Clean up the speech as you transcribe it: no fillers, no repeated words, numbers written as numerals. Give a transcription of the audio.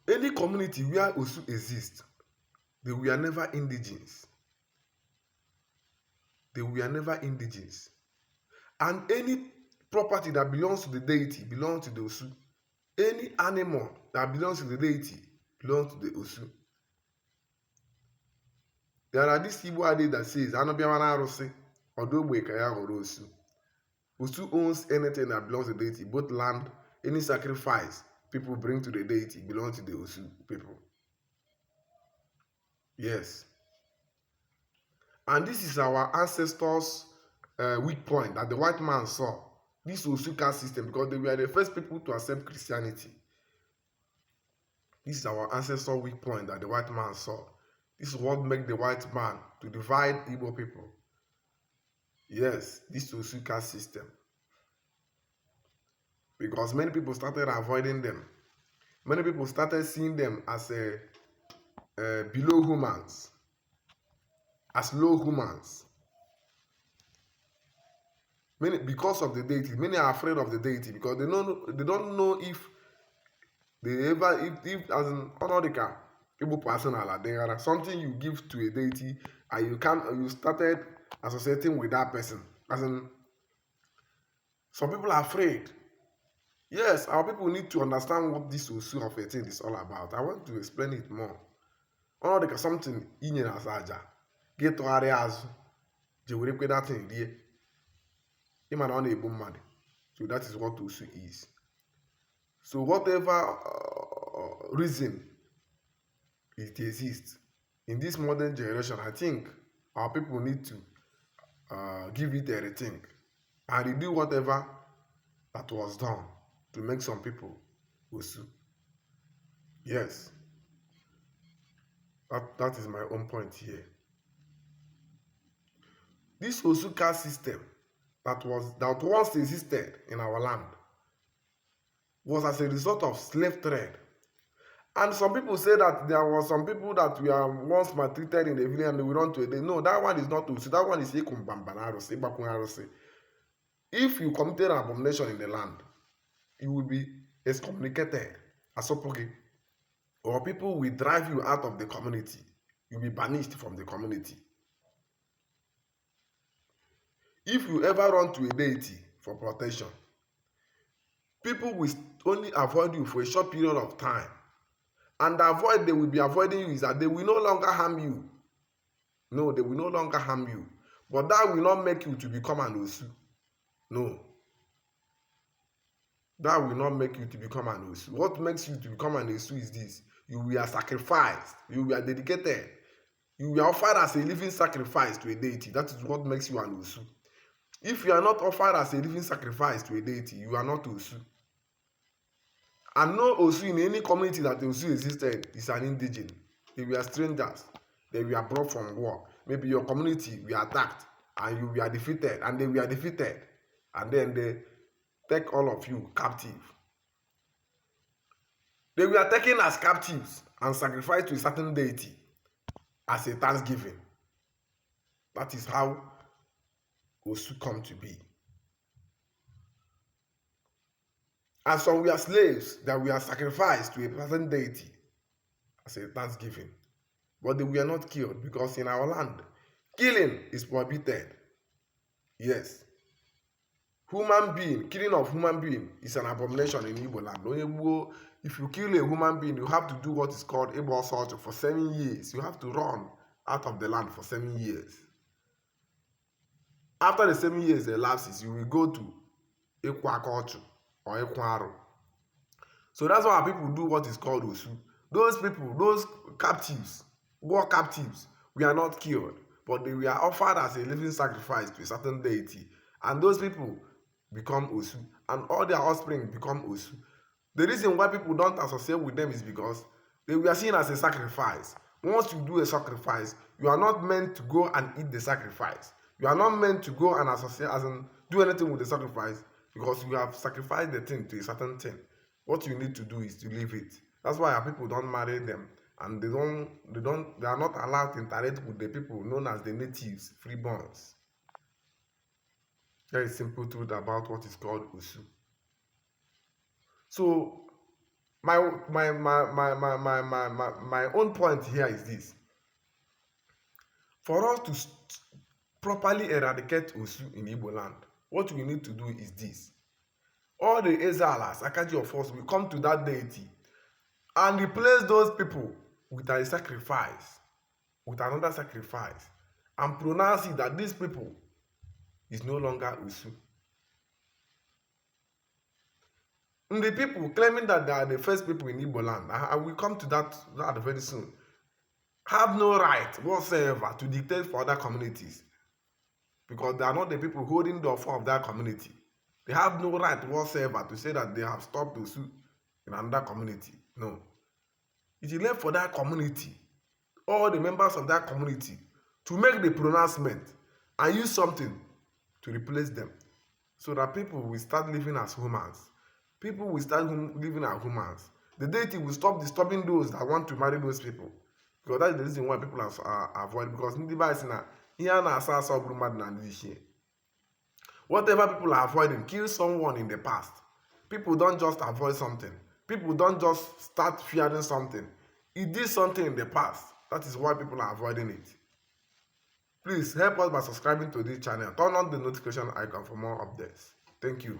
Any community where Osu exists, they were never indigenous. They were never indigenous. And any property that belongs to the deity belongs to the Osu. Any animal that belongs to the deity belongs to the Osu. There are this Igbo adage that says, Anobiawana Arose, Odogbe Kaya Osu. Osu owns anything that belongs to the deity, both land, any sacrifice people bring to the deity belongs to the Osu people. Yes. And this is our ancestors' weak point that the white man saw. This Osu caste system, because they were the first people to accept Christianity. This is our ancestral weak point that the white man saw. This is what made the white man to divide Igbo people. Yes, this Osu caste system. Because many people started avoiding them. Many people started seeing them as below humans, as low humans. Many, because of the deity, many are afraid of the deity because they don't know if they ever, if as an Onodika, Igbo personal, there are something you give to a deity and you started associating with that person. As in, some people are afraid. Yes, our people need to understand what this Osu of a thing is all about. I want to explain it more. Onodika something in as aja, get to areas, je will repeat that thing there. Iman on a boom mad. So that is what Osu is. So whatever reason it exists in this modern generation, I think our people need to give it a rethink and redo whatever that was done to make some people Osu. Yes, that is my own point here. This Osu caste system that once existed in our land was as a result of slave trade. And some people say that there were some people that were once maltreated in the village and they will run to a day. No, that one is not Osu. That one is Ekumbambanaros. If you committed an abomination in the land, you will be excommunicated, asopoge, or people will drive you out of the community. You'll be banished from the community. If you ever run to a deity for protection, people will only avoid you for a short period of time. And they will be avoiding you is that they will no longer harm you. No, they will no longer harm you. But that will not make you to become an Osu. No. That will not make you to become an Osu. What makes you to become an Osu is this. You were sacrificed. You were dedicated. You were offered as a living sacrifice to a deity. That is what makes you an Osu. If you are not offered as a living sacrifice to a deity, you are not Osu. And no Osu in any community that Osu existed is an indigene. They were strangers. They were brought from war. Maybe your community were attacked and you were defeated and they were defeated. And then they take all of you captive. They were taken as captives and sacrificed to a certain deity as a thanksgiving. That is how Osu come to be. And some were slaves that were sacrificed to a certain deity as a thanksgiving. But they were not killed because in our land, killing is prohibited. Yes. Killing of human being is an abomination in Igbo land. If you kill a human being, you have to do what is called Igbo assault for 7 years. You have to run out of the land for 7 years. After the 7 years elapses, you will go to Ikwa culture or Ikwaru. So that's why people do what is called Osu. Those people, those captives, war captives, were not killed, but they were offered as a living sacrifice to a certain deity. And those people become Osu, and all their offspring become Osu. The reason why people don't associate with them is because they were seen as a sacrifice. Once you do a sacrifice, you are not meant to go and eat the sacrifice. You are not meant to go and associate, as in do anything with the sacrifice, because you have sacrificed the thing to a certain thing. What you need to do is to leave it. That's why our people don't marry them, and they are not allowed to interact with the people known as the natives, freeborns. Very simple truth about what is called Osu. So My own point here is this. For us to properly eradicate Osu in Igbo land, what we need to do is this. All the Ezalas, Akaji of us, will come to that deity and replace those people with a sacrifice, with another sacrifice, and pronounce it that these people is no longer Osu. And the people claiming that they are the first people in Igbo land, I will come to that very soon, have no right whatsoever to dictate for other communities, because they are not the people holding the offer of that community. They have no right whatsoever to say that they have stopped Osu in another community. No. It is left for that community, all the members of that community, to make the pronouncement and use something to replace them, so that people will start living as humans. People will start living as humans. The deity will stop disturbing those that want to marry those people. Because that is the reason why people are avoid. Because whatever people are avoiding, kill someone in the past. People don't just avoid something. People don't just start fearing something. It did something in the past. That is why people are avoiding it. Please help us by subscribing to this channel. Turn on the notification icon for more updates. Thank you.